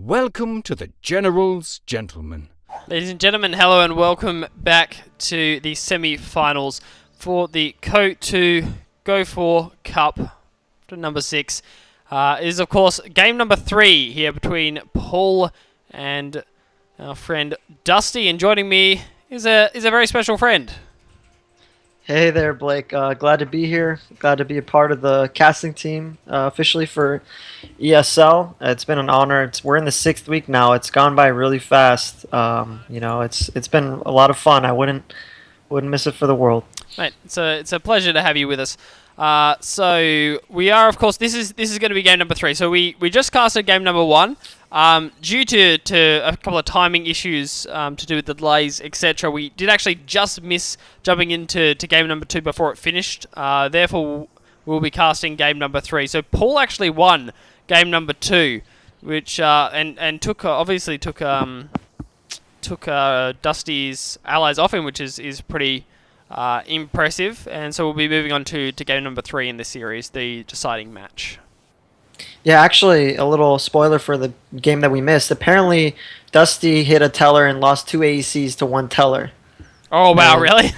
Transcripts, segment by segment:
welcome to the General's Gentlemen. Ladies and gentlemen, hello and welcome back to the semi-finals for the Coh2 Go4 Cup to number 6. It is, of course, game number 3 here between Paul and our friend Dusty. And joining me is a very special friend. Hey there, Blake. Glad to be here. Glad to be a part of the casting team officially for ESL. It's been an honor. We're in the 6th week now. It's gone by really fast. It's been a lot of fun. I wouldn't miss it for the world. Mate, it's a pleasure to have you with us. So we are, of course, this is going to be game number 3. So we just casted game number 1. Due to a couple of timing issues to do with the delays, etc., we did actually just miss jumping into game number 2 before it finished. Therefore, we'll be casting game number 3. So Paul actually won game number 2, which and took Dusty's allies off him, which is pretty impressive. And so we'll be moving on to game number 3 in the series, the deciding match. Yeah, actually, a little spoiler for the game that we missed. Apparently, Dusty hit a teller and lost 2 AECs to 1 teller. Oh, wow, really?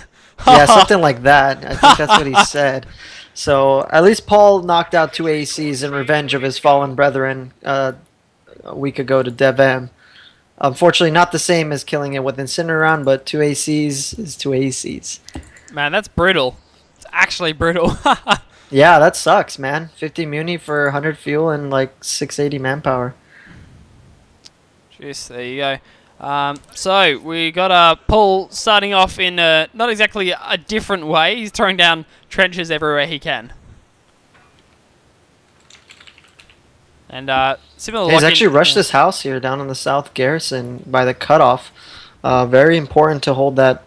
Yeah, something like that. I think that's what he said. So, at least Paul knocked out 2 AECs in revenge of his fallen brethren a week ago to DevM. Unfortunately, not the same as killing it with Incineround, but 2 AECs is 2 AECs. Man, that's brutal. It's actually brutal. Yeah, that sucks, man. 50 muni for 100 fuel and like 680 manpower. Jeez, there you go. So we got Paul starting off in not exactly a different way. He's throwing down trenches everywhere he can. And similar. He's actually rushed this house here down in the south garrison by the cutoff. Very important to hold that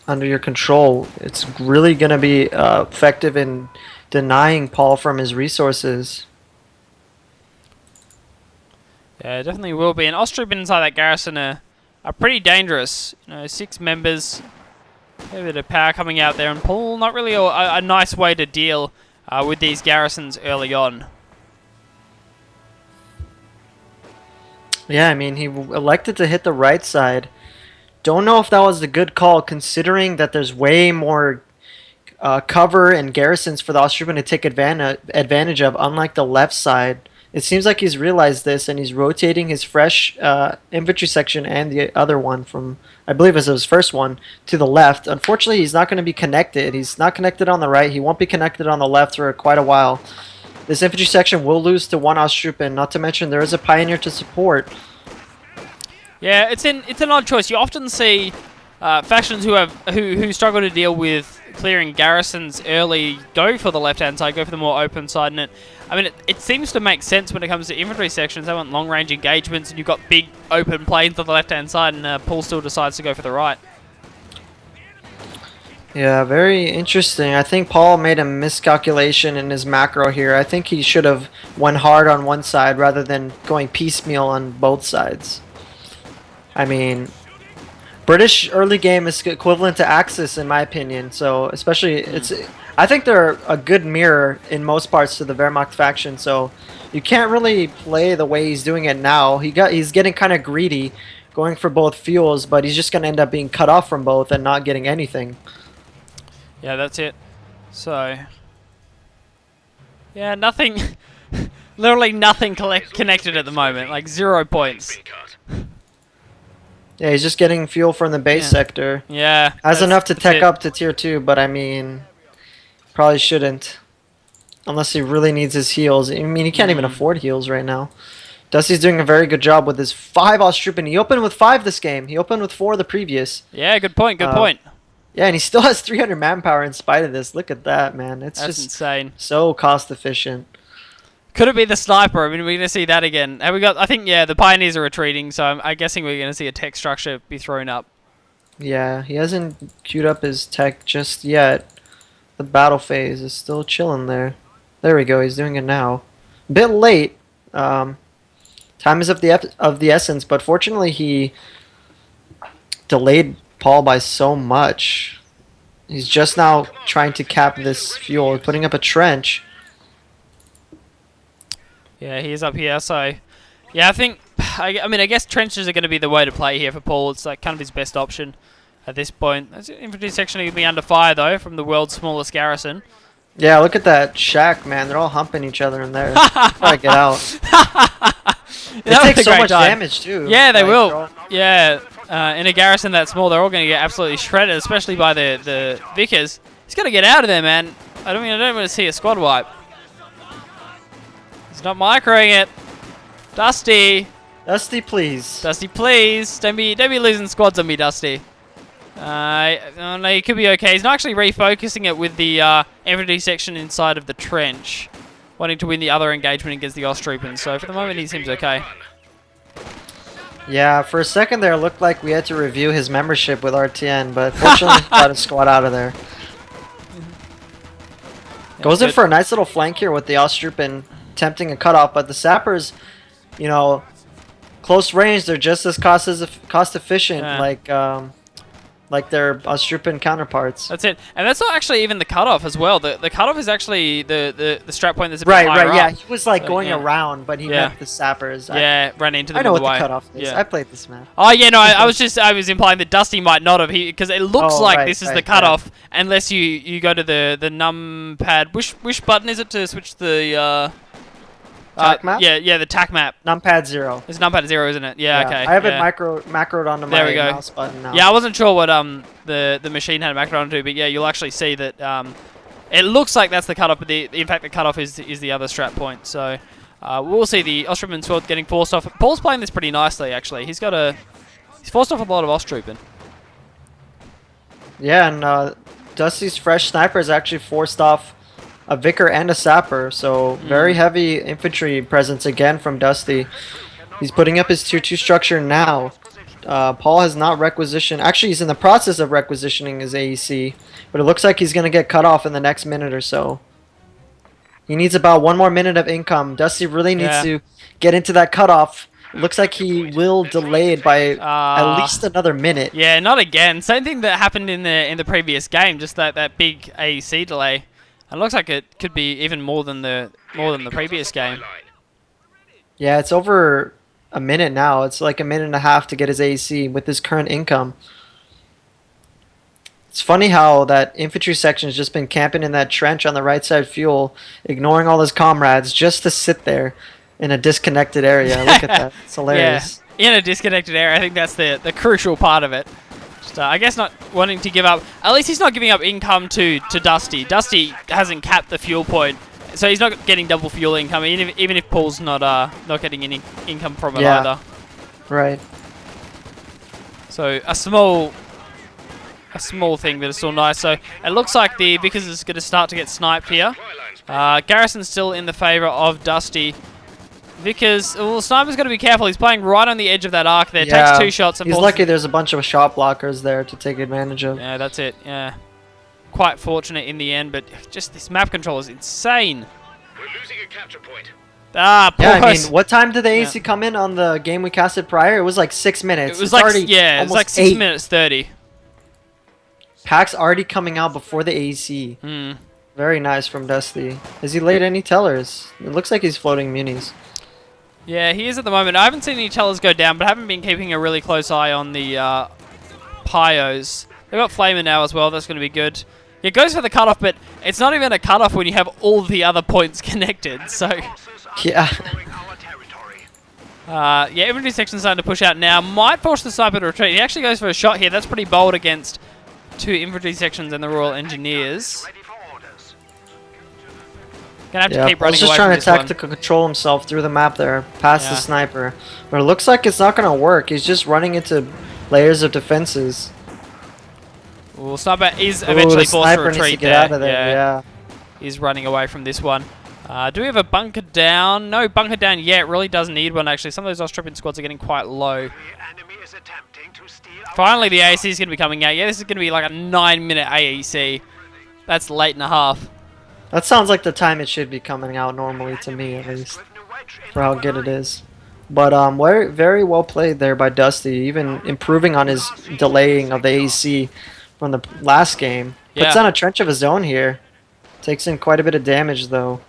under your control. It's really going to be effective in denying Paul from his resources. Yeah, it definitely will be. And Australian inside that garrison are pretty dangerous. 6 members, a bit of power coming out there, and Paul not really a nice way to deal with these garrisons early on. Yeah, I mean, he elected to hit the right side. Don't know if that was a good call, considering that there's way more cover and garrisons for the Austrian to take advantage of, unlike the left side. It seems like he's realized this, and he's rotating his fresh infantry section and the other one from, I believe it was his first one, to the left. Unfortunately, he's not going to be connected. He's not connected on the right. He won't be connected on the left for quite a while. This infantry section will lose to 1 Austrupan, not to mention there is a Pioneer to support. Yeah, it's an odd choice. You often see factions who struggle to deal with clearing garrisons early go for the left-hand side, go for the more open side. And it seems to make sense when it comes to infantry sections. They want long-range engagements, and you've got big open plains on the left-hand side, and Paul still decides to go for the right. Yeah, very interesting. I think Paul made a miscalculation in his macro here. I think he should have went hard on one side rather than going piecemeal on both sides. I mean, British early game is equivalent to Axis in my opinion. So especially I think they're a good mirror in most parts to the Wehrmacht faction. So you can't really play the way he's doing it now. He's getting kind of greedy, going for both fuels, but he's just going to end up being cut off from both and not getting anything. Yeah, that's it. So, yeah, nothing, literally nothing connected at the moment, like 0 points. Yeah, he's just getting fuel from the base sector. Yeah. Has enough to tech up to tier 2, but I mean, probably shouldn't. Unless he really needs his heals. I mean, he can't even afford heals right now. Dusty's doing a very good job with his 5 Austrupan. He opened with 5 this game. He opened with 4 the previous. Yeah, good point, good point. Yeah, and he still has 300 manpower in spite of this. Look at that, man. That's just insane. So cost efficient. Could it be the sniper? I mean, we're going to see that again. Have we got? I think, yeah, the Pioneers are retreating, so I'm guessing we're going to see a tech structure be thrown up. Yeah, he hasn't queued up his tech just yet. The battle phase is still chilling there. There we go, he's doing it now. A bit late. Time is of the essence, but fortunately he delayed Paul by so much. He's just now trying to cap this fuel, putting up a trench. Yeah, he is up here, so... Yeah, I think I mean, I guess trenches are going to be the way to play here for Paul. It's like kind of his best option at this point. Infantry section going to be under fire though from the world's smallest garrison. Yeah, look at that shack, man. They're all humping each other in there. Gotta get out. They take so much damage too. Yeah, they will. Yeah, in a garrison that small, they're all going to get absolutely shredded, especially by the Vickers. He's got to get out of there, man. I don't want to see a squad wipe. He's not microing it. Dusty. Dusty, please. Dusty, please. Don't be losing squads on me, Dusty. Oh, no, he could be okay. He's not actually refocusing it with the infantry section inside of the trench, wanting to win the other engagement against the Osttroopers. So for the moment, he seems okay. Yeah, for a second there, it looked like we had to review his membership with RTN, but fortunately, got his squad out of there. Goes in for a nice little flank here with the Osttroopers attempting a cutoff, but the Sappers, you know, close range, they're just as cost efficient, like their Osttroopers counterparts. That's it, and that's not actually even the cutoff as well. The cutoff is actually the strap point that's a bit right, higher yeah. up. He was like going around, but he meant the Sappers. Yeah, ran into them. I know on what the the cutoff is. Yeah. I played this map. Oh yeah, no, I was implying that Dusty might not have, because it looks like this is the cutoff, unless you go to the numpad. Which button is it to switch the TAC map? Yeah, the TAC map. Numpad 0. It's numpad 0, isn't it? Yeah, okay. I have it macroed onto my mouse button now. Yeah, I wasn't sure what the machine had macroed onto, but yeah, you'll actually see that it looks like that's the cutoff, but in fact the cutoff is the other strap point. So we'll see the Osttroopers sword getting forced off. Paul's playing this pretty nicely actually. He's forced off a lot of Osttroopers. Yeah, and Dusty's fresh sniper is actually forced off a Vicar and a Sapper, so very heavy infantry presence again from Dusty. He's putting up his tier 2 structure now. Paul has not requisitioned. Actually, he's in the process of requisitioning his AEC, but it looks like he's going to get cut off in the next minute or so. He needs about 1 more minute of income. Dusty really needs to get into that cutoff. It looks like he will delay it by at least another minute. Yeah, not again. Same thing that happened in the previous game, just that big AEC delay. It looks like it could be even more than the previous game. Yeah, it's over a minute now. It's like a minute and a half to get his AEC with his current income. It's funny how that infantry section has just been camping in that trench on the right side fuel, ignoring all his comrades just to sit there in a disconnected area. Look at that. It's hilarious. Yeah, in a disconnected area. I think that's the crucial part of it. I guess not wanting to give up. At least he's not giving up income to Dusty. Dusty hasn't capped the fuel point, so he's not getting double fuel income. Even if Paul's not getting any income from it either. Right. So a small thing, but it's still nice. So it looks like the Vickers is going to start to get sniped here. Garrison's still in the favour of Dusty. Vickers, well, Sniper's got to be careful. He's playing right on the edge of that arc there. Takes 2 shots. And he's lucky there's a bunch of shot blockers there to take advantage of. Yeah, that's it. Yeah. Quite fortunate in the end, but just this map control is insane. We're losing a capture point. Ah, yeah, I mean, what time did the AC come in on the game we casted prior? It was like 6 minutes. It was it was like 6 minutes 30. Pack's already coming out before the AC. Very nice from Dusty. Has he laid any tellers? It looks like he's floating munis. Yeah, he is at the moment. I haven't seen any tellers go down, but I haven't been keeping a really close eye on the Pyos. They've got Flamer now as well. That's going to be good. It goes for the cutoff, but it's not even a cutoff when you have all the other points connected. So yeah. Infantry section's starting to push out now. Might force the sniper to retreat. He actually goes for a shot here. That's pretty bold against 2 infantry sections and the Royal Engineers. Gonna have to keep running away from this one. He's just trying to tactical control himself through the map there, past the sniper. But it looks like it's not going to work. He's just running into layers of defenses. Well, Sniper is eventually forced to retreat get out of there. Yeah. He's running away from this one. Do we have a bunker down? No bunker down yet. Really does need one, actually. Some of those Osttroopers squads are getting quite low. Finally, the AEC is going to be coming out. Yeah, this is going to be like a 9-minute AEC. That's late and a half. That sounds like the time it should be coming out normally to me, at least, for how good it is. But very well played there by Dusty, even improving on his delaying of the AEC from the last game. Puts on a trench of his own here. Takes in quite a bit of damage, though.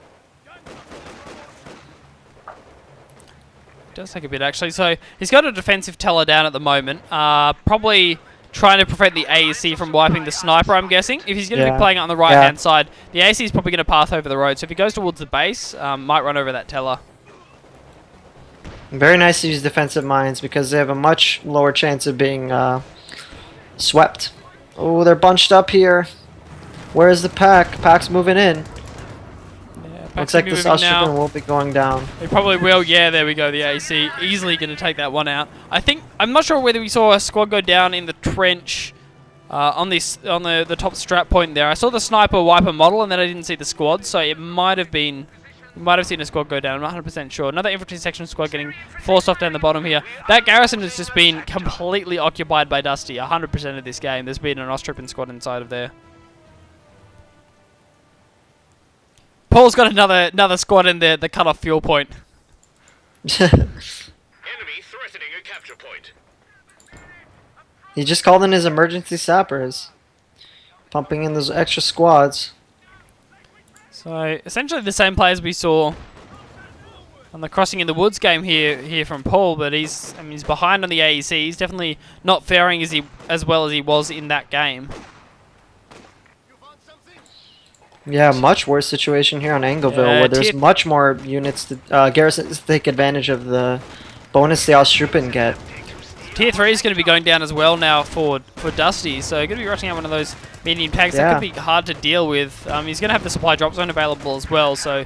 Does take a bit actually. So he's got a defensive teller down at the moment. Probably trying to prevent the AEC from wiping the sniper, I'm guessing. If he's going to be playing it on the right-hand side, the AEC is probably going to path over the road. So if he goes towards the base, might run over that teller. Very nice to use defensive mines because they have a much lower chance of being swept. Oh, they're bunched up here. Where's the pack? Pack's moving in. Looks like this Austrian will be going down. They probably will. Yeah, there we go. The AC easily going to take that one out. I'm not sure whether we saw a squad go down in the trench on the top strap point there. I saw the sniper wipe a model, and then I didn't see the squad, so it might have been. You might have seen a squad go down. I'm not 100% sure. Another infantry section squad getting forced off down the bottom here. That garrison has just been completely occupied by Dusty. 100% of this game. There's been an Austrian squad inside of there. Paul's got another squad in the cut-off fuel point. Enemy threatening a capture point. He just called in his emergency sappers, pumping in those extra squads. So essentially the same players we saw on the Crossing in the Woods game here from Paul, but he's behind on the AEC. He's definitely not faring as well as he was in that game. Yeah, much worse situation here on Angleville, where there's much more units to garrisons to take advantage of the bonus the Austruppen get. Tier 3 is going to be going down as well now for Dusty, so going to be rushing out one of those medium tanks. That could be hard to deal with. He's going to have the supply drop zone available as well, so...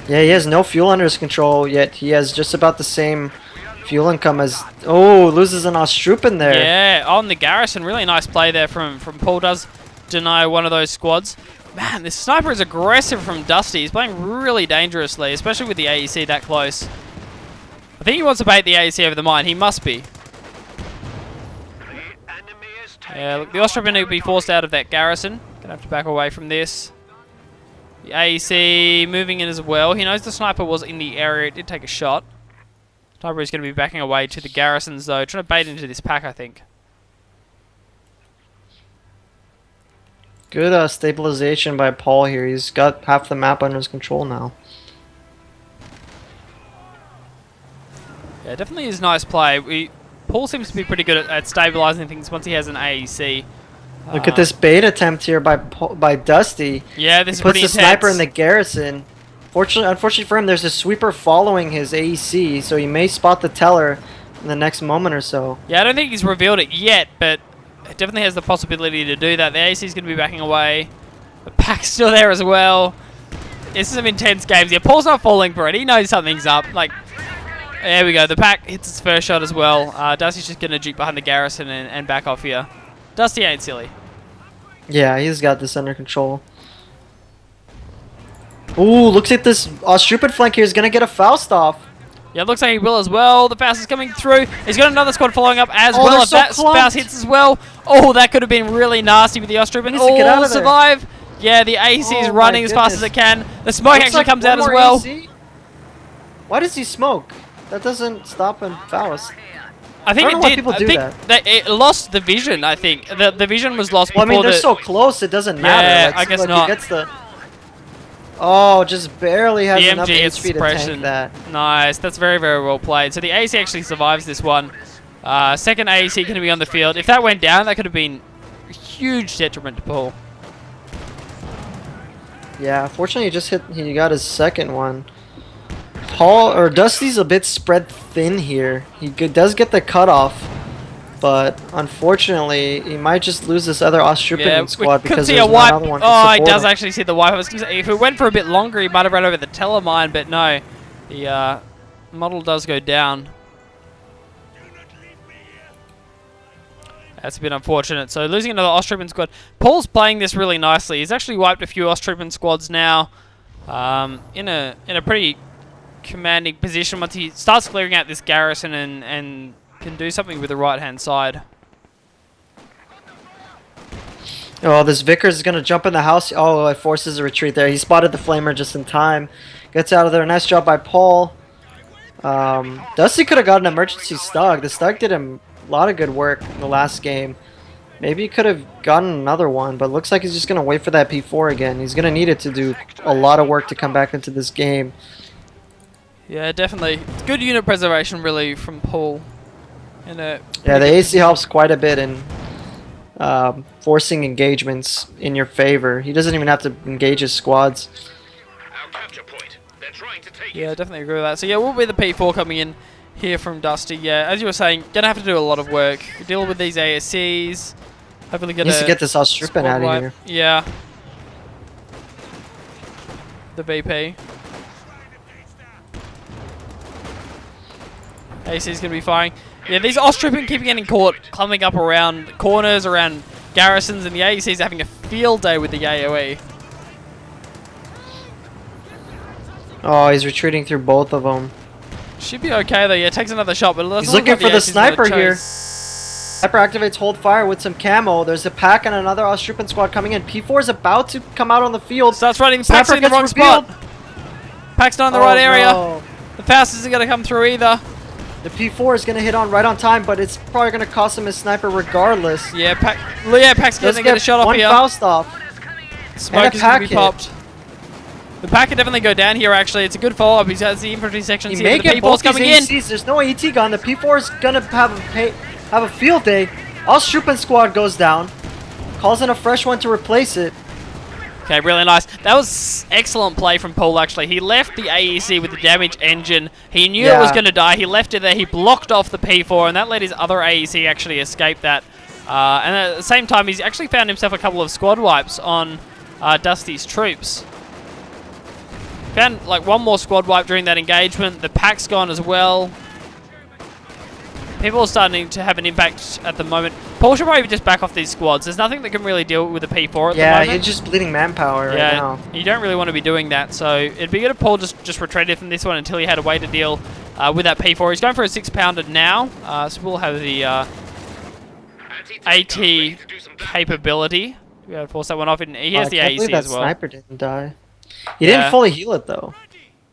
Yeah, he has no fuel under his control, yet he has just about the same fuel income as... Oh, loses an Austruppen there. Yeah, on the garrison. Really nice play there from Paul. Does deny one of those squads. Man, this sniper is aggressive from Dusty. He's playing really dangerously, especially with the AEC that close. I think he wants to bait the AEC over the mine. He must be. Yeah, look, the Austrian will be forced out of that garrison. Gonna have to back away from this. The AEC moving in as well. He knows the sniper was in the area. It did take a shot. Sniper is going to be backing away to the garrisons though. Trying to bait into this pack, I think. Good stabilization by Paul here. He's got half the map under his control now. Yeah, definitely is nice play. Paul seems to be pretty good at stabilizing things once he has an AEC. Look at this bait attempt here by Dusty. Yeah, this he is puts pretty the intense. sniper in the garrison. Unfortunately for him, there's a sweeper following his AEC, so he may spot the teller in the next moment or so. Yeah, I don't think he's revealed it yet, but it definitely has the possibility to do that. The AEC is going to be backing away. The pack's still there as well. This is some intense games. Yeah, Paul's not falling for it. He knows something's up. Like, there we go. The pack hits its first shot as well. Dusty's just going to juke behind the garrison and back off here. Dusty ain't silly. Yeah, he's got this under control. Ooh, looks like this Austruppen flank here is going to get a Faust off. Yeah, it looks like he will as well. The Faust is coming through. He's got another squad following up as well. They're If so that Faust hits as well, oh, that could have been really nasty with the Austruppen. Needs to get out of there. Survive. Yeah, the AEC is running as fast as it can. The smoke actually comes out as well. AC? Why does he smoke? That doesn't stop him Faust. I think I don't know why it did. people I do think that it lost the vision. I think the vision was lost. Well, I mean, before they're so close, it doesn't matter. Yeah, Like, I guess look, not. He gets the... Oh, just barely has The enough MG HP to suppression. tank that. Nice. That's very, very well played. So the AEC actually survives this one. Second AEC going to be on the field. If that went down, that could have been a huge detriment to Paul. Yeah, fortunately, he got his second one. Dusty's a bit spread thin here. He does get the cutoff, but unfortunately, he might just lose this other Austruppen squad because there's another one to Oh, he support does him. actually see the wipe. I was gonna say, if it went for a bit longer, he might have run over the telemine, but no. The model does go down. That's a bit unfortunate. So losing another Austruppen squad. Paul's playing this really nicely. He's actually wiped a few Austruppen squads now. In a pretty commanding position once he starts clearing out this garrison and can do something with the right hand side. Oh, this Vickers is going to jump in the house. Oh, it forces a retreat there. He spotted the flamer just in time. Gets out of there. Nice job by Paul. Dusty could have got an emergency stug. The stug did him a lot of good work in the last game. Maybe he could have gotten another one, but looks like he's just going to wait for that P4 again. He's going to need it to do a lot of work to come back into this game. Yeah, definitely. It's good unit preservation, really, from Paul. And Yeah, the AC helps quite a bit in forcing engagements in your favor. He doesn't even have to engage his squads. Our capture point. They're trying to take Yeah, it. definitely agree with that. So yeah, we'll be the P4 coming in here from Dusty. Yeah, as you were saying, gonna have to do a lot of work. Deal with these ASCs. Hopefully get Needs to get this Austrippen squad out of wipe. here. Yeah. The BP. AC is going to be firing. Yeah, these Austrippen keep getting caught climbing up around corners, around garrisons, and the AEC is having a field day with the AoE. Oh, he's retreating through both of them. Should be okay though. Yeah, takes another shot, but it doesn't He's look looking like for the AEC 's gonna sniper here. chase. Sniper activates hold fire with some camo. There's a pack and another Austrippen squad coming in. P4 is about to come out on the field. Starts running. Sniper Pack's in the gets wrong revealed. spot. Pack's not in the Oh, right area. no. The Faust isn't going to come through either. The P4 is going to hit on right on time, but it's probably going to cost him his sniper regardless. Yeah, Pack's going Does to get a shot off one here. Faust off. Smoke and a is going to be pack hit. popped. The pack could definitely go down here, actually. It's a good follow-up. He has the infantry sections He here. may But the get P4's both these coming in. ACs. There's no AT gun. The P4 is going to have a field day. Austrippen squad goes down. Calls in a fresh one to replace it. Okay, really nice. That was excellent play from Paul, actually. He left the AEC with the damage engine. He knew it was Yeah. going to die. He left it there. He blocked off the P4, and that let his other AEC actually escape that. And at the same time, he's actually found himself a couple of squad wipes on Dusty's troops. Found like one more squad wipe during that engagement. The pack's gone as well. People are starting to have an impact at the moment. Paul should probably just back off these squads. There's nothing that can really deal with the P4 at the Yeah, moment. you're just bleeding manpower right Yeah, now. you don't really want to be doing that. So it'd be good if Paul just retreated from this one until he had a way to deal with that P4. He's going for a 6-pounder now, so we'll have the AT capability to be able to force that one off. And he has the I can't believe AEC that as well. sniper didn't die. He Yeah. didn't fully heal it though.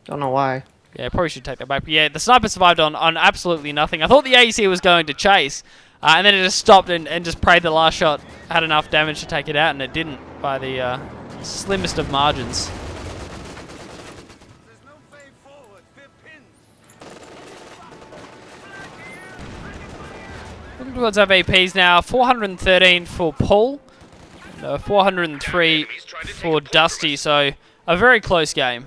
Don't know why. Yeah, probably should take that back. But yeah, the sniper survived on absolutely nothing. I thought the AEC was going to chase, and then it just stopped and just prayed the last shot had enough damage to take it out, and it didn't by the slimmest of margins. Looking towards our VPs now. 413 for Paul, 403 for Dusty, so a very close game.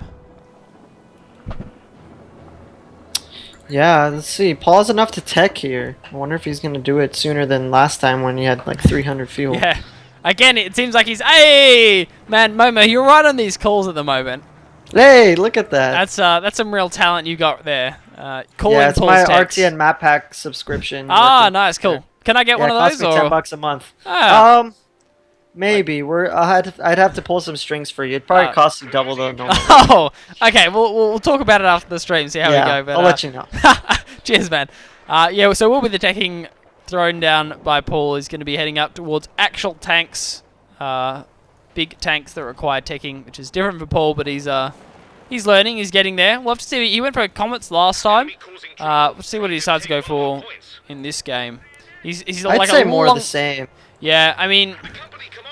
Yeah, let's see. Paul has enough to tech here. I wonder if he's going to do it sooner than last time when he had like 300 fuel. Yeah. Again, it seems like he's... Hey! Man, Momo, you're right on these calls at the moment. Hey, look at that. That's some real talent you got there. Calling Yeah, it's Paul's my text. RTN map pack subscription. Ah, Working. nice, cool. Can I get Yeah, one it of costs those? me Or? $10 a month. Ah. Maybe. I'd have to pull some strings for you. It'd probably cost you double the normal. Oh, okay. We'll talk about it after the stream. See how we go. But, I'll let you know. Cheers, man. Yeah, so we'll be the teching thrown down by Paul. Is going to be heading up towards actual tanks, big tanks that require teching, which is different for Paul. But he's learning. He's getting there. We'll have to see. He went for comets last time. We'll see what he decides to go for in this game. He's I'd like say a more long, of the same. Yeah, I mean,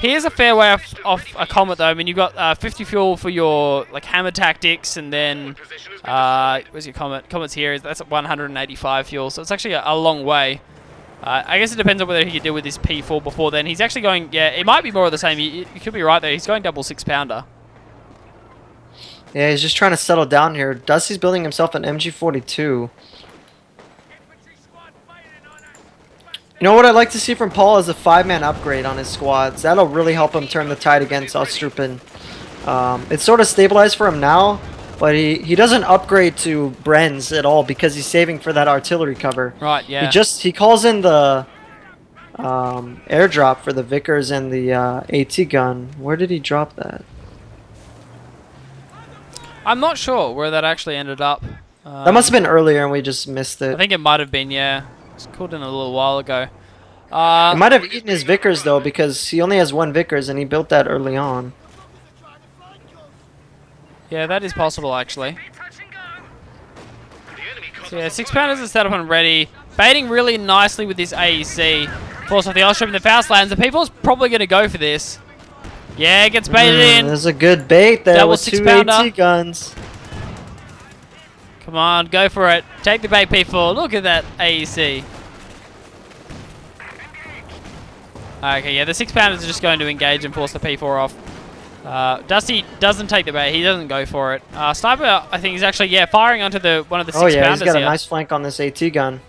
he is a fair way off a comet though. I mean, you got 50 fuel for your like hammer tactics, and then where's your comet? Comet's here. That's at 185 fuel, so it's actually a long way. I guess it depends on whether he could deal with this P4 before then. He's actually going. Yeah, it might be more of the same. You could be right there. He's going double 6-pounder. Yeah, he's just trying to settle down here. Dusty's building himself an MG42. You know what I'd like to see from Paul is a 5-man upgrade on his squads. That'll really help him turn the tide against Austruppen. It's sort of stabilized for him now, but he doesn't upgrade to Brenz at all because he's saving for that artillery cover. Right. Yeah. He calls in the airdrop for the Vickers and the AT gun. Where did he drop that? I'm not sure where that actually ended up. That must have been earlier and we just missed it. I think it might have been. Yeah. It's called in a little while ago. He might have eaten his Vickers though, because he only has one Vickers and he built that early on. Yeah, that is possible actually. So yeah, 6-pounders are set up and ready. Baiting really nicely with this AEC. Force off the Austrippen, the Faust lands. The people's probably going to go for this. Yeah, gets baited in. There's a good bait there Double with 2 6-pounder. AT guns. Come on, go for it. Take the bait, P4. Look at that AEC. Okay, yeah, the 6-pounders are just going to engage and force the P4 off. Dusty doesn't take the bait. He doesn't go for it. Sniper, I think, is actually, yeah, firing onto one of the 6-pounders Oh, yeah, he's got here. a nice flank on this AT gun.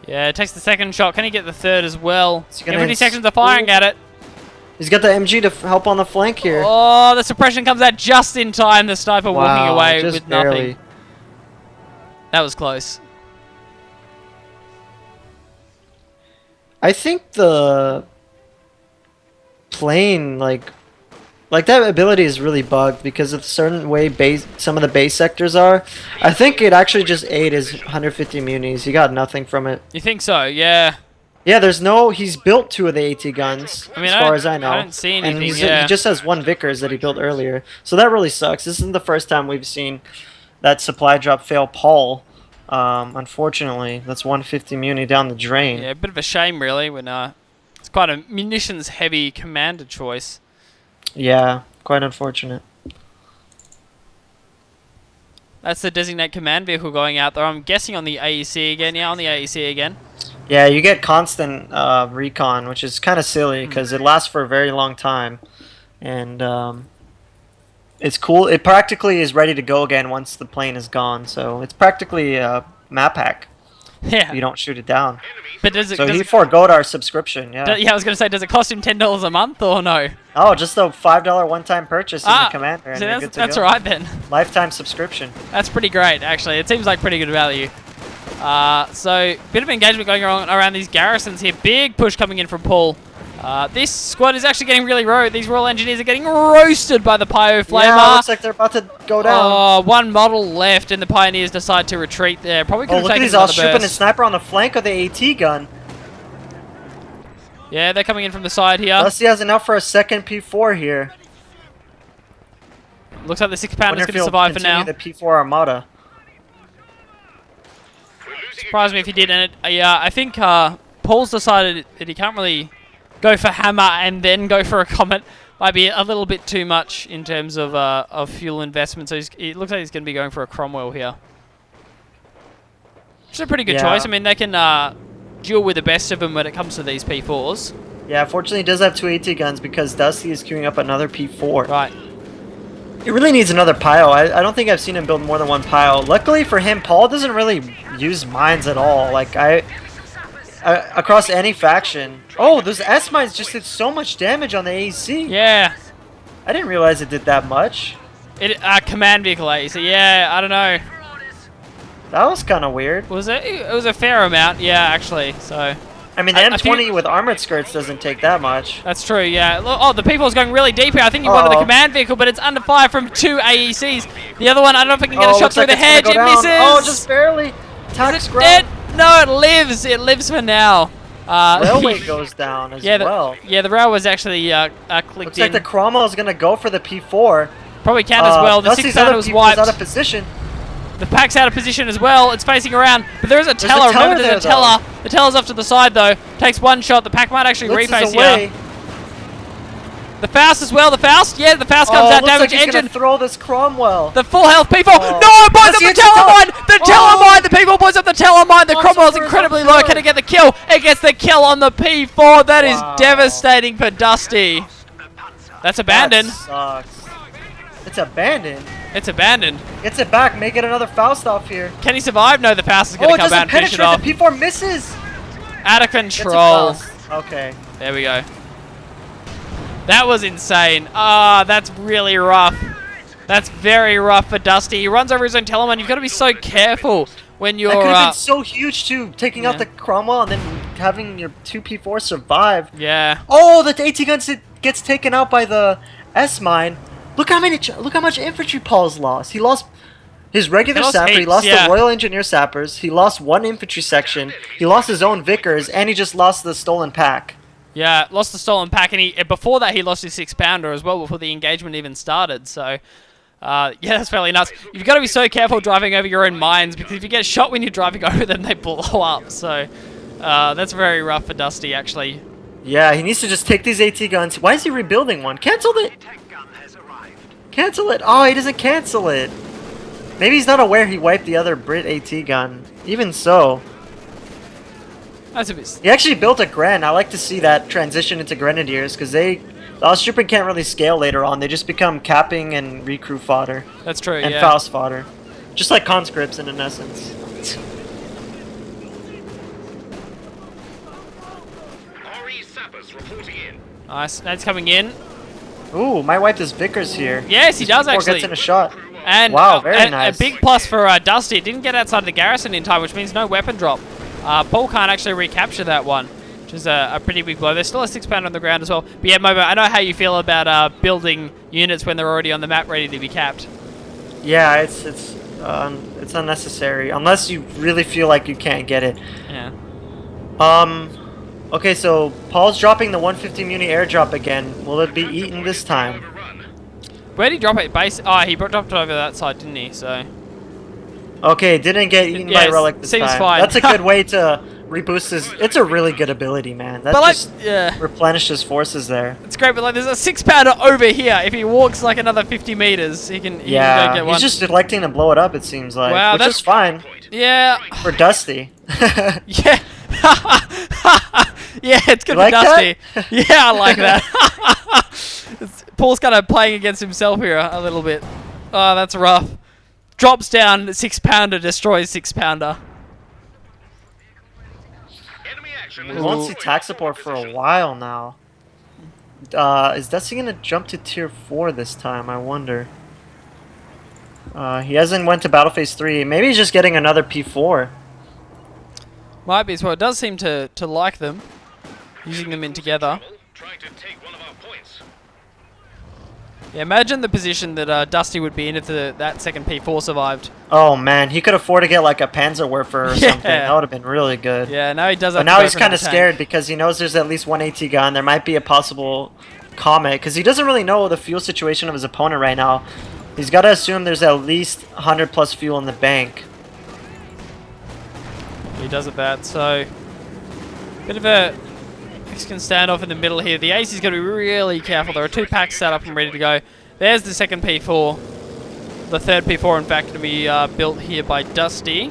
Yeah, it takes the second shot. Can he get the third as well? Is he gonna 50 seconds of firing at it. He's got the MG to help on the flank here. Oh, the suppression comes out just in time. The sniper walking away just with nothing. barely. That was close. I think the plane, like that ability is really bugged because of certain way some of the base sectors are. I think it actually just ate his 150 munis. He got nothing from it. You think so? Yeah. Yeah, there's no. He's built 2 of the AT guns, I mean, as far as I know. I don't see anything. And he yeah. just has 1 Vickers that he built earlier. So that really sucks. This isn't the first time we've seen that supply drop fail Paul. Unfortunately, that's 150 muni down the drain. Yeah, a bit of a shame, really, when it's quite a munitions-heavy commander choice. Yeah, quite unfortunate. That's the designate command vehicle going out there. I'm guessing on the AEC again. Yeah, on the AEC again. Yeah, you get constant recon, which is kind of silly because it lasts for a very long time, and it's cool. It practically is ready to go again once the plane is gone. So it's practically a map hack. Yeah. You don't shoot it down. But does it? So does he it, foregoed our subscription. Yeah. yeah, I was going to say, does it cost him $10 a month or no? Oh, just a $5 one-time purchase in the commander, and so you're good to that's go. all right then. Lifetime subscription. That's pretty great, actually. It seems like pretty good value. So, bit of engagement going on around these garrisons here. Big push coming in from Paul. This squad is actually getting really these Royal Engineers are getting roasted by the Pyro Flamer. Yeah, looks like they're about to go down. Oh, 1 model left, and the Pioneers decide to retreat there. Probably could have look at taken these another Austrian and burst. sniper on the flank of the AT gun. Yeah, they're coming in from the side here. Dusty has enough for a second P4 here. Looks like the 6-pounder's Wonder if going to he'll survive for continue now. the P4 Armada. Surprised me if he did. And I think Paul's decided that he can't really go for Hammer and then go for a Comet. Might be a little bit too much in terms of fuel investment. So it looks like he's going to be going for a Cromwell here. Which is a pretty good choice. I mean, they can duel with the best of them when it comes to these P4s. Yeah, fortunately he does have 2 AT guns because Dusty is queuing up another P4. Right. He really needs another pile. I don't think I've seen him build more than 1 pile. Luckily for him, Paul doesn't really use mines at all. Like, across any faction. Oh, those S-mines just did so much damage on the AEC. Yeah. I didn't realize it did that much. Command vehicle AEC. Yeah, I don't know. That was kind of weird. Was it? It was a fair amount. Yeah, actually. So. I mean, the M20 with armored skirts doesn't take that much. That's true, yeah. Oh, the People's going really deep here. I think he wanted the command vehicle, but it's under fire from 2 AECs. The other one, I don't know if I can get a shot through the hedge. It misses. Oh, just barely. Is it dead? No, it lives. It lives for now. Railway goes down as well. Yeah, the rail was actually clicked Looks in. like the Cromwell is going to go for the P4. Probably can as well. The 6-pounder was wiped. Out of position. The pack's out of position as well. It's facing around. But there is a teller. Remember, there's a teller. The teller's off to the side, though. Takes 1 shot. The pack might actually reface here. The Faust as well. The Faust. Yeah, the Faust comes out. Damage like engine. Throw this Cromwell. The full health P4. No, boys up the teller mine. The teller mine. The people boys up the teller mine. The Cromwell's incredibly low. Can it get the kill? It gets the kill on the P4. That is devastating for Dusty. That's abandoned. That sucks. It's abandoned. It's abandoned. Gets it back. Make it another Faust off here. Can he survive? No, the Faust is going to come out and finish it off. The P4 misses. Out of control. Okay. There we go. That was insane. Ah, that's really rough. That's very rough for Dusty. He runs over his own Telemann. You've got to be so careful when you're... That could have been so huge, too. Taking out the Cromwell and then having your 2 P4 survive. Yeah. Oh, the AT gun gets taken out by the S-mine. Look how much infantry Paul's lost. He lost his regular sapper. He lost the Royal Engineer sappers. He lost 1 infantry section. He lost his own Vickers, and he just lost the stolen pack. Yeah, lost the stolen pack, and before that he lost his 6-pounder as well before the engagement even started. So, yeah, that's fairly nuts. You've got to be so careful driving over your own mines because if you get shot when you're driving over them, they blow up. So, that's very rough for Dusty, actually. Yeah, he needs to just take these AT guns. Why is he rebuilding one? Cancel it. Cancel it. Oh, he doesn't cancel it. Maybe he's not aware he wiped the other Brit AT gun. Even so. That's a bit... He actually built a Gren. I like to see that transition into Grenadiers because the Australian can't really scale later on. They just become capping and recruit fodder. That's true, And yeah. Faust fodder. Just like conscripts in essence. RE sappers reporting in. Nice. Nate's coming in. Ooh, might wipe this Vickers here. Yes, he does Before actually. gets in a shot. And Wow, very nice. A big plus for Dusty. It didn't get outside the garrison in time, which means no weapon drop. Paul can't actually recapture that one, which is a pretty big blow. There's still a 6-pounder on the ground as well. But yeah, Momo, I know how you feel about building units when they're already on the map ready to be capped. Yeah, it's unnecessary unless you really feel like you can't get it. Yeah. Okay, so Paul's dropping the 150 Muni airdrop again. Will it be eaten this time? Overrun. Where did he drop it? Base? Oh, he dropped it over that side, didn't he? So. Okay, didn't get eaten by Yeah, Relic this seems time. fine. That's a good way to reboost his... It's a really good ability, man. That But like, just yeah, replenished his forces there. it's great. But like, there's a 6-pounder over here. If he walks like another 50 meters, he can go Yeah, get he's one. just electing to blow it up, it seems like. Wow, which that's- is fine Yeah. for Dusty. Yeah. Yeah, it's good You for like Dusty. that? Yeah, I like that. Paul's kind of playing against himself here a little bit. Oh, that's rough. Drops down, 6-pounder, destroys 6-pounder. Enemy action. We won't see tax support for a while now. Is Dusty gonna jump to tier 4 this time? I wonder. He hasn't went to battle phase 3. Maybe he's just getting another P4. Might be as well. It does seem to like them, using them in together. Trying to take one of our points. Yeah, imagine the position that Dusty would be in if that second P4 survived. Oh man, he could afford to get like a Panzerwerfer or Yeah. something. That would have been really good. Yeah, now he does have But to now go he's for kind of another tank. scared because he knows there's at least one AT gun. There might be a possible Comet because he doesn't really know the fuel situation of his opponent right now. He's got to assume there's at least 100 plus fuel in the bank. He does it that, so... Bit of a Mexican standoff in the middle here. The AC is going to be really careful. There are 2 packs set up and ready to go. There's the second P4. The third P4, in fact, to be built here by Dusty.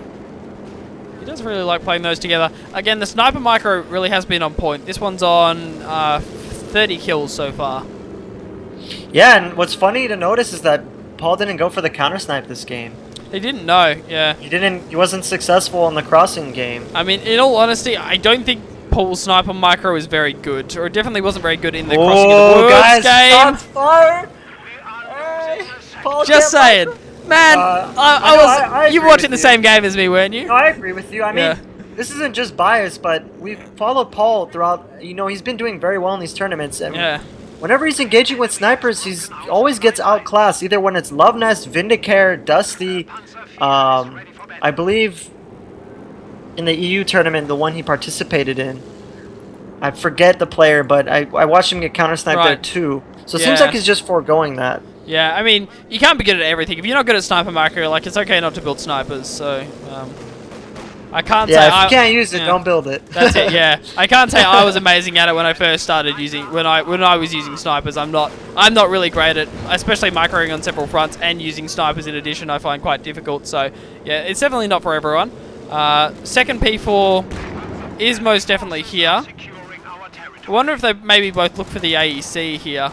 He does really like playing those together. Again, the sniper micro really has been on point. This one's on 30 kills so far. Yeah, and what's funny to notice is that Paul didn't go for the counter snipe this game. He didn't know, yeah. He wasn't successful in the crossing game. I mean, in all honesty, I don't think Paul's sniper micro is very good, or it definitely wasn't very good in the Crossing of the Woods guys, game. shots fired! Hey, Paul Just can't saying, man. I You were agree watching with the you. same game as me, weren't you? No, I agree with you. I mean, Yeah. this isn't just bias, but we've followed Paul throughout. You know, he's been doing very well in these tournaments. And Yeah. whenever he's engaging with snipers, he's always gets outclassed. Either when it's Love Nest, Vindicare, Dusty. I believe in the EU tournament, the one he participated in. I forget the player, but I watched him get counter sniped there Right. too. So it seems Yeah. like he's just foregoing that. Yeah, I mean, you can't be good at everything. If you're not good at sniper micro, like, it's okay not to build snipers, so... I can't say Yeah, if I... you can't use it, yeah. don't build it. That's it. Yeah, I can't say I was amazing at it when I first started using when I was using snipers. I'm not really great at, especially microing on several fronts and using snipers in addition. I find quite difficult. So yeah, it's definitely not for everyone. Second P4 is most definitely here. Securing our territory. I wonder if they maybe both look for the AEC here.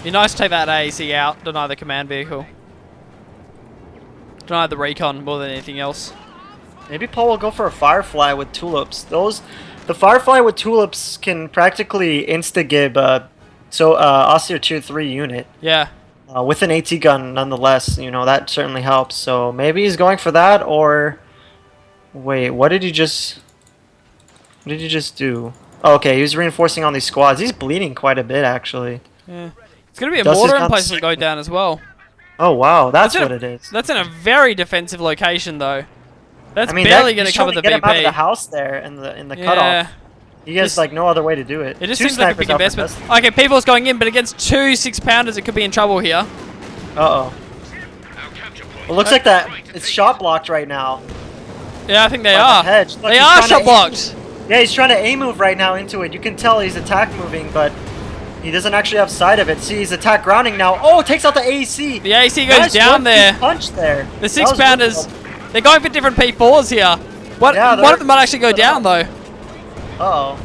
Be nice to take that AEC out, deny the command vehicle. Deny the recon more than anything else. Maybe Paul will go for a Firefly with tulips. The Firefly with tulips can practically insta-gib Austere tier 3 unit. Yeah. With an AT gun nonetheless, you know, that certainly helps. So maybe he's going for that, or... Wait, what did he just do? Oh, okay, he was reinforcing on these squads. He's bleeding quite a bit, actually. Yeah. It's going to be a Dusty's mortar got emplacement the going down as well. Oh, wow, that's That's what in it is. That's in a very defensive location, though. That's I mean, barely going he's to cover trying the get him out of the BP. house there in the Yeah. cutoff. He has, Just- like, no other way to do it. It just Two seems like a snipers big out for investment. Dusty. Okay, people's going in, but against 2 6-pounders, it could be in trouble here. Uh-oh. Our capture point. Well, looks like that it's shot blocked right now. Yeah, I think they By the are. hedge. Look, They he's are trying to shot blocked. Yeah, he's trying to A-move right now into it. You can tell he's attack moving, but He doesn't actually have sight of it. See, he's attack grounding now. Oh, takes out the AC. The AC goes Nice down 1-2 there. punch there. The That six was pounders, really they're going for different P4s here. One of them might actually go down though. Uh-oh.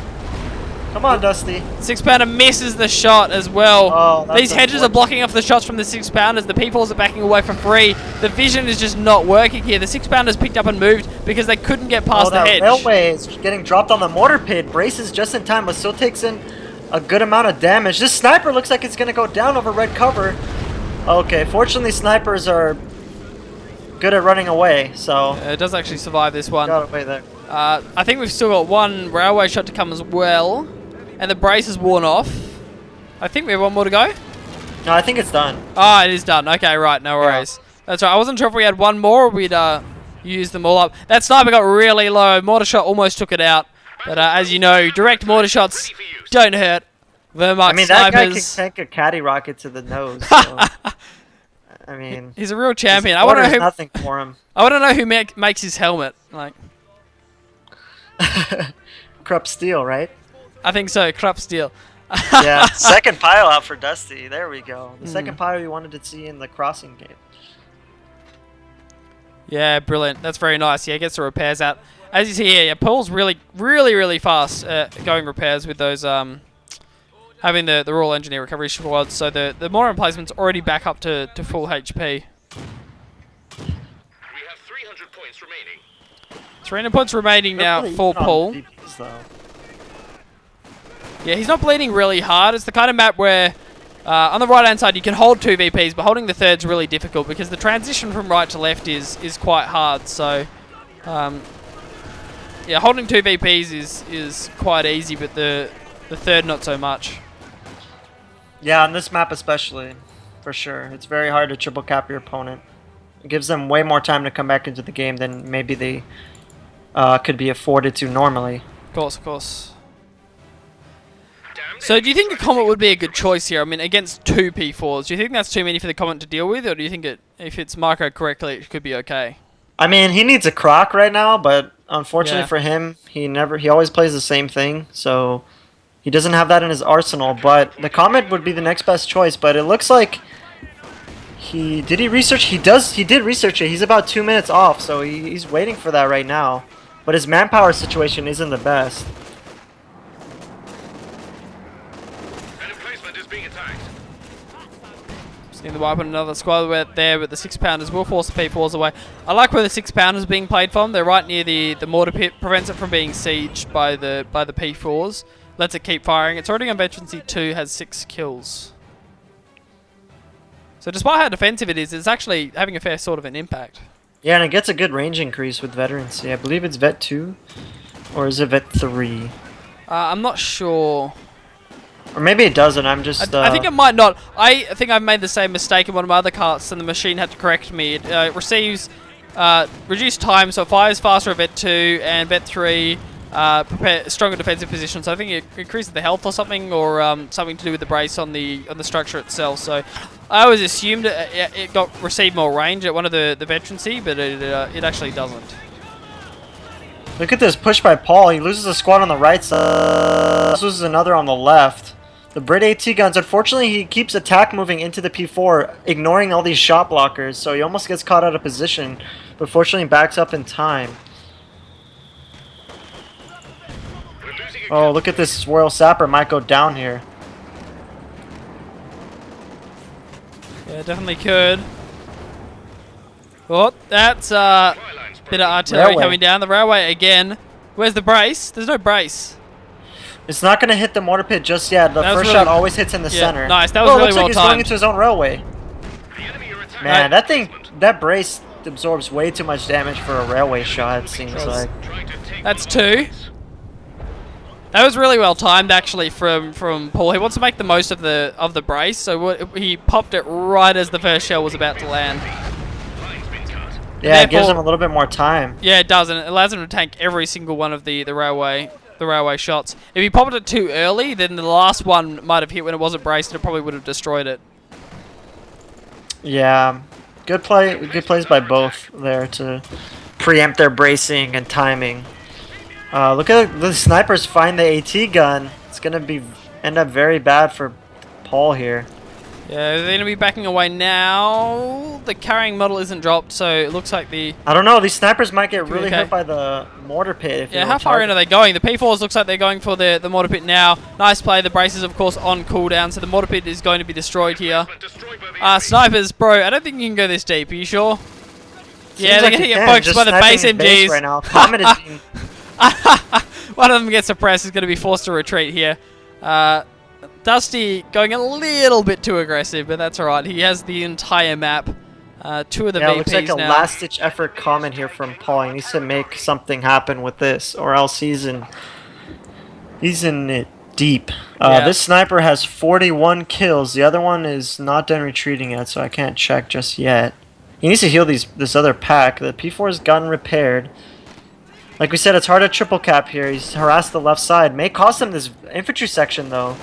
Come on, Dusty. Six pounder misses the shot as well. Oh, that's These hedges are unfortunate. blocking off the shots from the six pounders. The P4s are backing away for free. The vision is just not working here. The six pounders picked up and moved because they couldn't get past the that hedge. railway is getting dropped on the mortar pit. Braces just in time, but still takes in a good amount of damage. This sniper looks like it's going to go down over red cover. Okay, fortunately snipers are good at running away, so It does actually survive this one. got away there. I think we've still got one railway shot to come as well. And the brace is worn off. I think we have one more to go. No, I think it's done. Ah, it is done. Okay, right, no worries. That's right. I wasn't sure if we had one more or we'd use them all up. That sniper got really low. Mortar shot almost took it out. But as you know, direct mortar shots don't hurt. Wehrmacht I mean, that guy snipers. can take a caddy rocket to the nose. So, I mean, He's a real champion. I mortar want to is know who. nothing for him. I want to know who makes his helmet. Like, Krupp Steel, right? I think so. Krupp Steel. Yeah, second pile out for Dusty. There we go. The second pile you wanted to see in the crossing game. Yeah, brilliant. That's very nice. Yeah, gets the repairs out. As you see here, yeah, Paul's really fast going repairs with those having the Royal Engineer Recovery Squad. So the mortar emplacement's already back up to full HP. We have 300 points remaining. 300 points remaining now Really for even on Paul. VPs, though. Yeah, he's not bleeding really hard. It's the kind of map where on the right hand side you can hold two VPs, but holding the third's really difficult because the transition from right to left is quite hard. So yeah, holding two VPs is quite easy, but the third not so much. Yeah, on this map especially, for sure. It's very hard to triple cap your opponent. It gives them way more time to come back into the game than maybe they could be afforded to normally. Of course. So do you think the Comet would be a good choice here? I mean, against two P4s, do you think that's too many for the Comet to deal with, or do you think if it's micro correctly, it could be okay? I mean, he needs a croc right now, but unfortunately Yeah. for him, he always plays the same thing, so he doesn't have that in his arsenal. But the Comet would be the next best choice. But it looks like he research. He did research it. He's about 2 minutes off, so he's waiting for that right now. But his manpower situation isn't the best. An emplacement is being attacked. Seeing the wipe on another squad there, but the six pounders will force the P4s away. I like where the six pounders being played from. They're right near the mortar pit, prevents it from being sieged by the P4s. Lets it keep firing. It's already on Veterancy 2, has 6 kills. So despite how defensive it is, it's actually having a fair sort of an impact. Yeah, and it gets a good range increase with veterancy. I believe it's Vet 2, or is it Vet 3? I'm not sure. Or maybe it doesn't. I'm just. I think it might not. I think I've made the same mistake in one of my other carts, and the machine had to correct me. It receives reduced time, so it fires faster at Vet 2 and Vet 3. Prepare stronger defensive position. So I think it increases the health or something, or something to do with the brace on the structure itself. So I always assumed it got received more range at one of the veterancy, but it actually doesn't. Look at this push by Paul. He loses a squad on the right side. Loses another on the left. The Brit AT guns, unfortunately, he keeps attack moving into the P4, ignoring all these shot blockers, so he almost gets caught out of position, but fortunately backs up in time. We're losing a Oh, look at this Royal Sapper. Might go down here. Yeah, definitely could. Oh, that's Twilight's bit of artillery Railway. coming down. The railway again. Where's the brace? There's no brace. It's not going to hit the mortar pit just yet. The That was first really- shot always hits in the Yeah, center. nice. That was Oh, really looks well like he's going timed. into his own railway. The enemy are attacking. Man, that brace absorbs way too much damage for a railway shot, it seems Does. like. Trying to take That's one of our 2. points. That was really well timed, actually, from Paul. He wants to make the most of the brace, so he popped it right as the first shell was about to land. Line's been cut. Yeah, it gives Therefore- him a little bit more time. Yeah, it does, and it allows him to tank every single one of the railway shots. If he popped it too early, then the last one might have hit when it wasn't braced, and it probably would have destroyed it. Yeah, good plays by both there to preempt their bracing and timing. Look at the snipers find the AT gun. It's gonna end up very bad for Paul here. Yeah, they're going to be backing away now. The carrying model isn't dropped, so it looks like the... I don't know. These snipers might get really okay. hurt by the mortar pit. If Yeah, how far in are they going? The P4s looks like they're going for the mortar pit now. Nice play. The braces, of course, on cooldown, so the mortar pit is going to be destroyed here. Destroyed by the Snipers, bro, I don't think you can go this deep. Are you sure? Yeah, they're like going to you get can, focused just by the base sniping his MGs. right now. Comet is being... One of them gets suppressed. Is going to be forced to retreat here. Dusty going a little bit too aggressive, but that's alright. He has the entire map. 2 of the VPs it looks like a now. last-ditch effort comment here from Paul. He needs to make something happen with this, or else he's in it deep. Yeah. This sniper has 41 kills. The other one is not done retreating yet, so I can't check just yet. He needs to heal this other pack. The P4's gotten repaired. Like we said, it's hard to triple cap here. He's harassed the left side. May cost him this infantry section, though.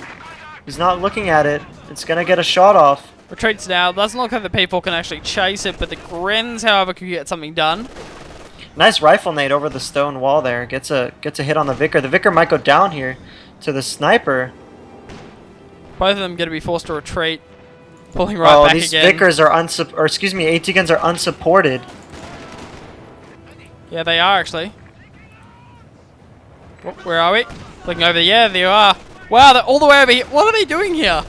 He's not looking at it. It's going to get a shot off. Retreats now. Doesn't look like the P4 can actually chase it, but the Grens, however, could get something done. Nice rifle nade over the stone wall there. Gets a hit on the Vicar. The Vicar might go down here to the sniper. Both of them going to be forced to retreat. Pulling right back these again. Vicars are AT guns are unsupported. Yeah, they are actually. Where are we? Looking over there. Yeah, they are. Wow, they're all the way over here. What are they doing here?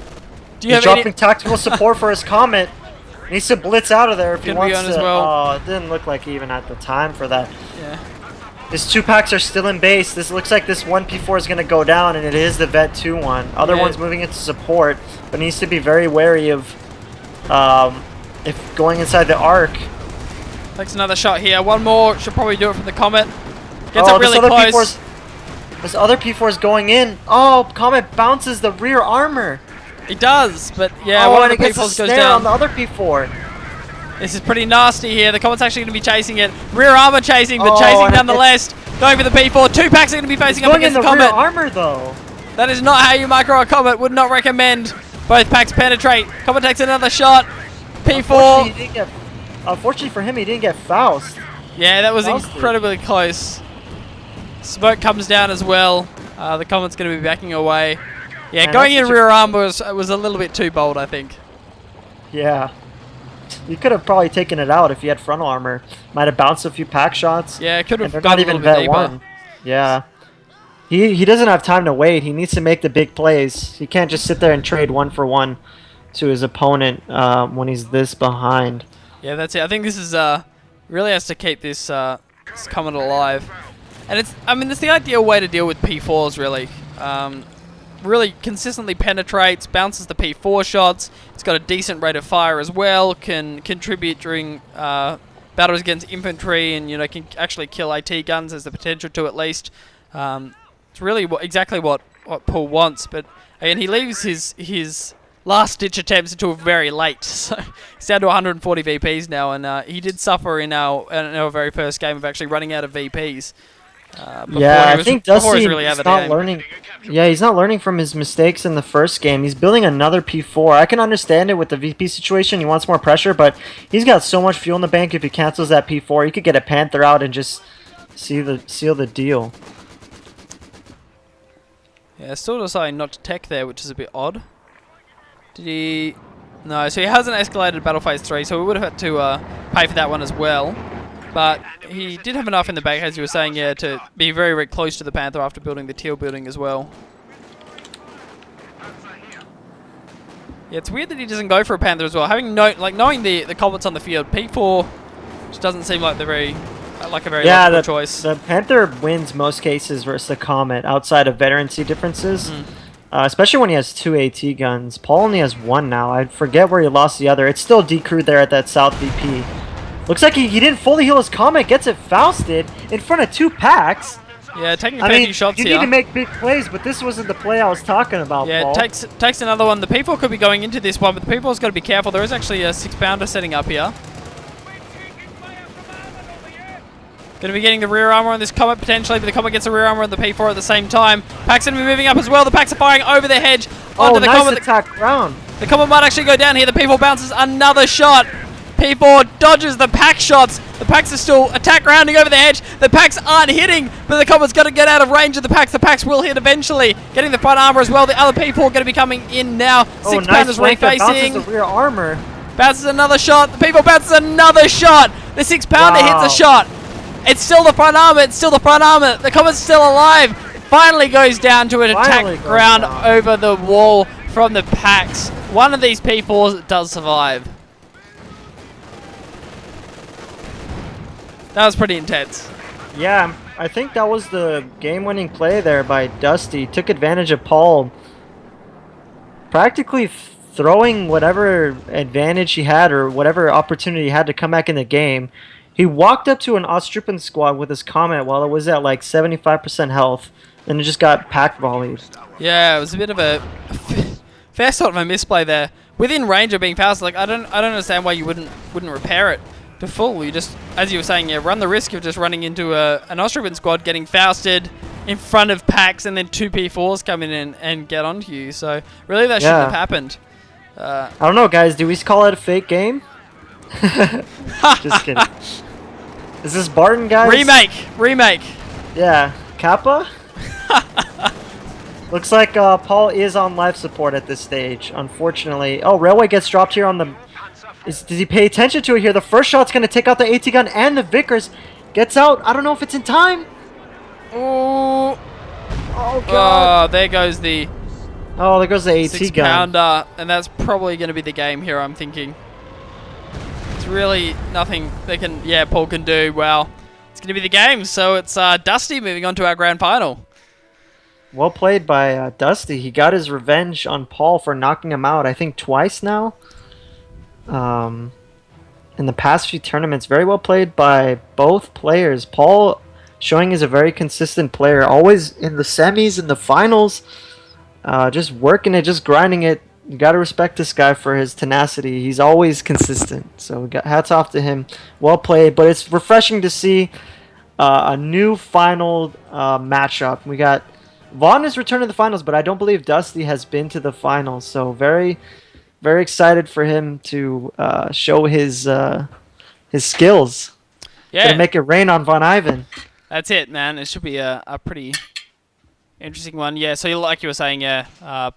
Do you He's have dropping tactical support for his Comet. He needs to blitz out of there if he Could be wants on to. as well. Oh, it didn't look like he even had the time for that. Yeah. His 2 packs are still in base. This looks like this one P4 is going to go down, and it is the Vet 2 one. Other Yeah. one's moving into support, but needs to be very wary of if going inside the arc. Takes another shot here. One more. Should probably do it from the Comet. Gets up really close. This other P4 is going in. Oh, Comet bounces the rear armor. He does, but yeah, Oh, one and of he the gets a P4s goes snare down. on the other P4. This is pretty nasty here. The Comet's actually going to be chasing it. Rear armor chasing, but Oh, chasing and nonetheless. Going for the P4. 2 packs are going to be facing up Going in against the the rear Comet. armor though. That is not how you micro a Comet. Would not recommend. Both packs penetrate. Comet takes another shot. P4. Unfortunately for him, he didn't get Faust. Yeah, that was Fausted. incredibly close. Smoke comes down as well. The Comet's going to be backing away. Yeah, Man, going that's in such a- rear armor was a little bit too bold, I think. Yeah. You could have probably taken it out if you had frontal armor. Might have bounced a few pack shots. Yeah, it could And have they're gone not a even little bit vet deeper. 1. Yeah. He doesn't have time to wait. He needs to make the big plays. He can't just sit there and trade 1 for 1 to his opponent when he's this behind. Yeah, that's it. I think this is really has to keep this Comet alive. And it's the ideal way to deal with P4s, really. Really consistently penetrates, bounces the P4 shots. It's got a decent rate of fire as well. Can contribute during battles against infantry, and can actually kill AT guns. There's the potential to, at least. It's really exactly what Paul wants. But again, he leaves his last-ditch attempts until very late. So he's down to 140 VPs now, and he did suffer in our very first game of actually running out of VPs. Yeah, I think Dusty really is not learning. Yeah, he's not learning from his mistakes in the first game. He's building another P4. I can understand it with the VP situation. He wants more pressure, but he's got so much fuel in the bank. If he cancels that P4, he could get a Panther out and just seal the deal. Yeah, still deciding not to tech there, which is a bit odd. Did he... No, so he hasn't escalated Battle Phase 3, so we would have had to pay for that one as well. But he did have enough in the bag, as you were saying, yeah, to be very, very close to the Panther after building the teal building as well. Yeah, it's weird that he doesn't go for a Panther as well. Knowing the Comets on the field, P4 just doesn't seem like a very logical choice. The Panther wins most cases versus the Comet outside of veterancy differences. Especially when he has 2 AT guns. Paul only has 1 now. I forget where he lost the other. It's still decrewed there at that South VP. Looks like he didn't fully heal his Comet. Gets it Fausted in front of 2 packs. Yeah, taking a few shots you here. need to make big plays, but this wasn't the play I was talking about, Yeah, Paul. it takes another one. The P4 could be going into this one, but the P4's got to be careful. There is actually a 6-pounder setting up here. Going to be getting the rear armor on this Comet potentially, but the Comet gets the rear armor on the P4 at the same time. Packs going to be moving up as well. The Packs are firing over the hedge onto the nice Comet. attack round. The Comet might actually go down here. The P4 bounces another shot. People dodges the pack shots. The packs are still attack rounding over the edge. The packs aren't hitting, but the Common's got to get out of range of the packs. The packs will hit eventually. Getting the front armor as well. The other people are going to be coming in now. Six Pounders refacing. Bounces the rear armor. Bounces another shot. The people bounces another shot. The 6 Pounder hits a shot. It's still the front armor. It's still the front armor. The Common's still alive. Finally goes down to an attack ground over the wall from the packs. One of these people does survive. That was pretty intense. Yeah, I think that was the game-winning play there by Dusty. Took advantage of Paul practically throwing whatever advantage he had or whatever opportunity he had to come back in the game. He walked up to an Ostrupen squad with his comment while it was at like 75% health, and it just got pack volleyed. Yeah, it was a bit of a fair sort of a misplay there. Within range of being fast, like I don't understand why you wouldn't repair it to full. You just, as you were saying, run the risk of just running into an Ostrupen squad, getting fausted in front of packs, and then 2 P4s come in and get onto you. So really, that shouldn't have happened. I don't know, guys. Do we call it a fake game? Just kidding. Is this Barton, guys? Remake. Yeah, Kappa. Looks like Paul is on life support at this stage, unfortunately. Oh, Railway gets dropped here on the... does he pay attention to it here? The first shot's going to take out the AT gun, and the Vickers gets out. I don't know if it's in time. Oh, God. there goes the... Oh, there goes the AT 6 gun. Pounder, and that's probably going to be the game here, I'm thinking. It's really nothing they can... Yeah, Paul can do. Well, it's going to be the game, so it's Dusty moving on to our grand final. Well played by Dusty. He got his revenge on Paul for knocking him out, I think, twice now. In the past few tournaments. Very well played by both players. Paul showing he's a very consistent player. Always in the semis, in the finals. Just working it, just grinding it. You got to respect this guy for his tenacity. He's always consistent. So hats off to him. Well played. But it's refreshing to see a new final matchup. We got... Vaughn has returned to the finals, but I don't believe Dusty has been to the finals. So very, very excited for him to show his skills. Yeah. Gonna make it rain on Von Ivan. That's it, man. It should be a pretty interesting one. Yeah, so like you were saying, Von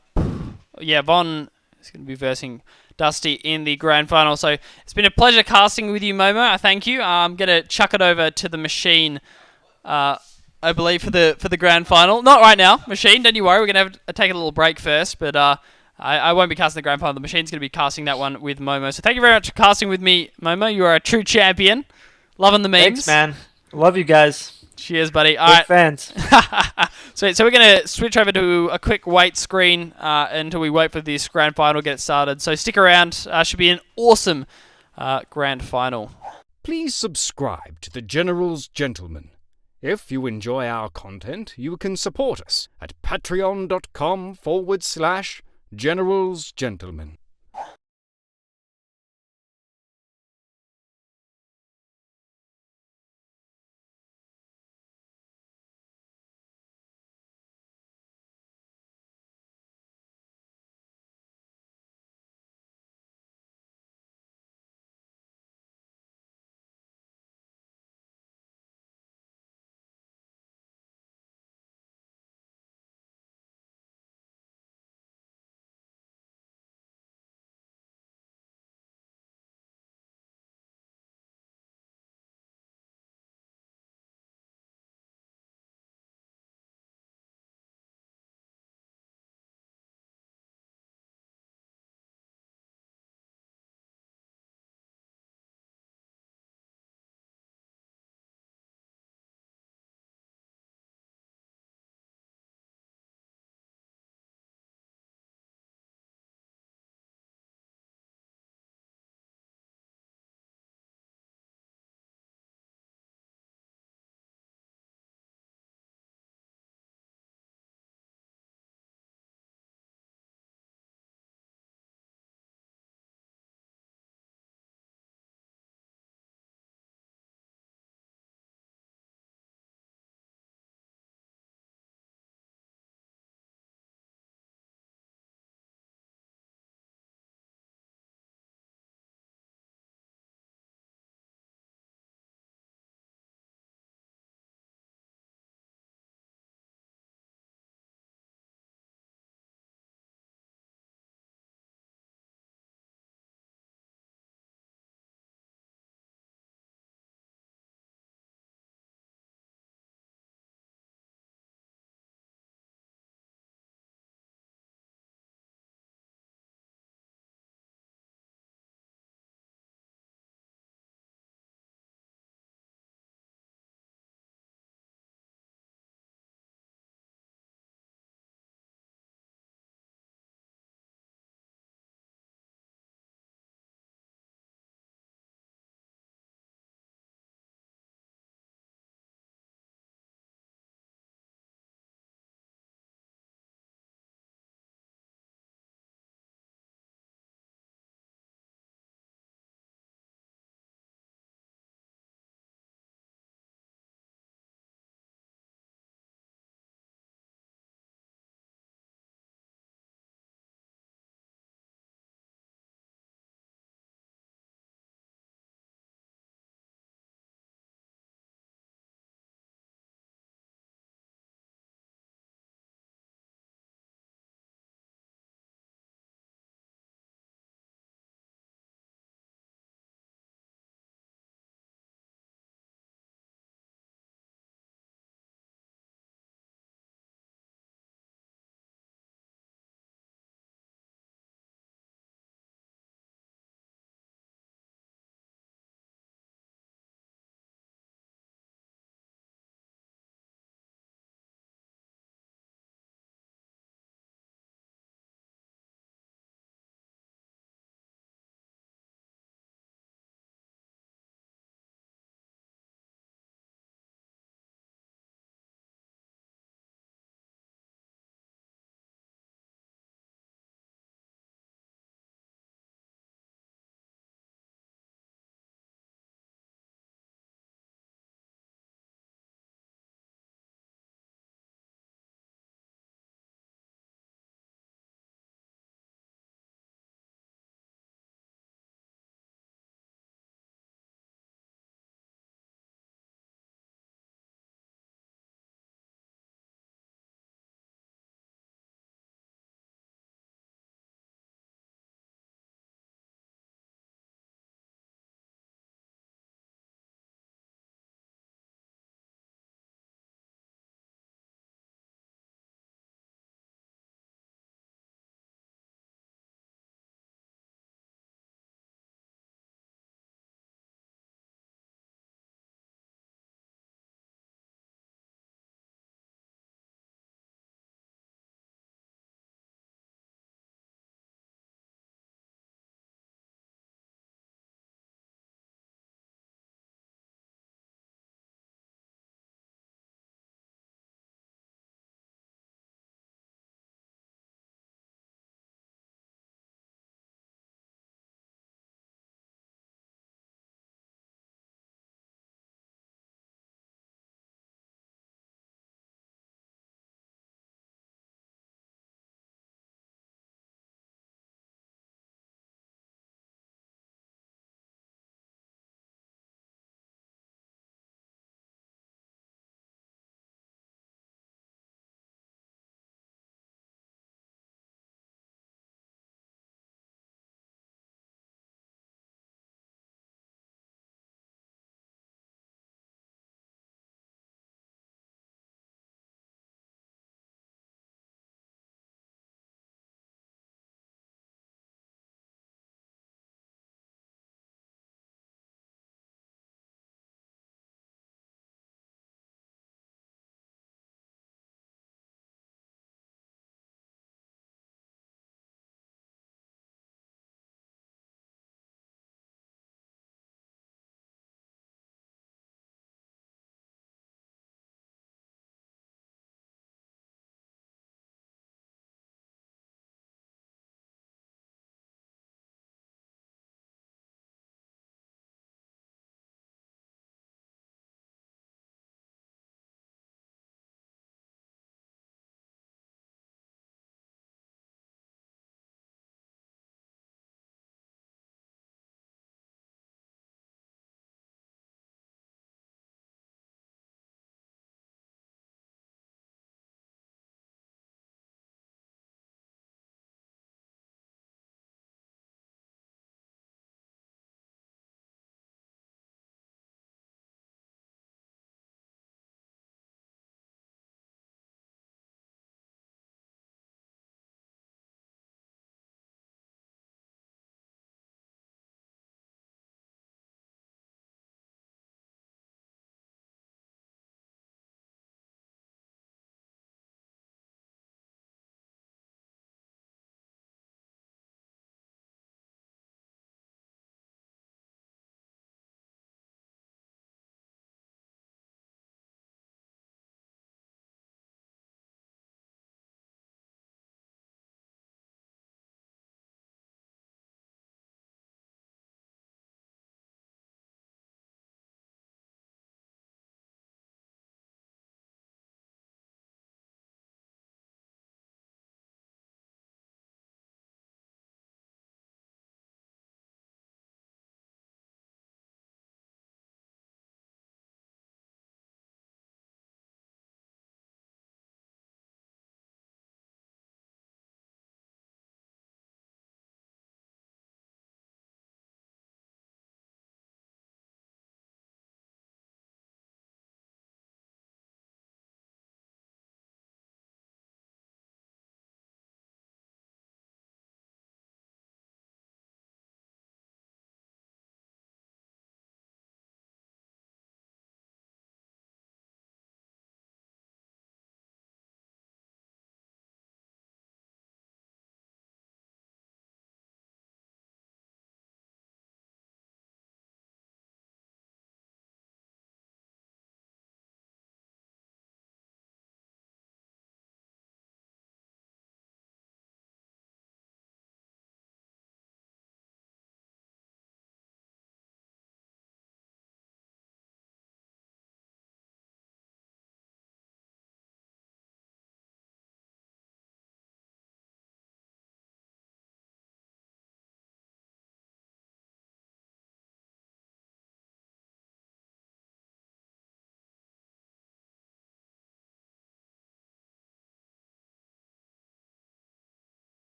is going to be versing Dusty in the grand final. So it's been a pleasure casting with you, Momo. I thank you. I'm going to chuck it over to the machine, I believe, for the grand final. Not right now, machine. Don't you worry. We're going to take a little break first, but I won't be casting the grand final. The machine's going to be casting that one with Momo. So thank you very much for casting with me, Momo. You are a true champion. Loving the memes. Thanks, man. Love you guys. Cheers, buddy. All Big right. fans. So we're going to switch over to a quick wait screen until we wait for this grand final to get started. So stick around. Should be an awesome grand final. Please subscribe to the General's Gentleman. If you enjoy our content, you can support us at patreon.com/General's Gentleman.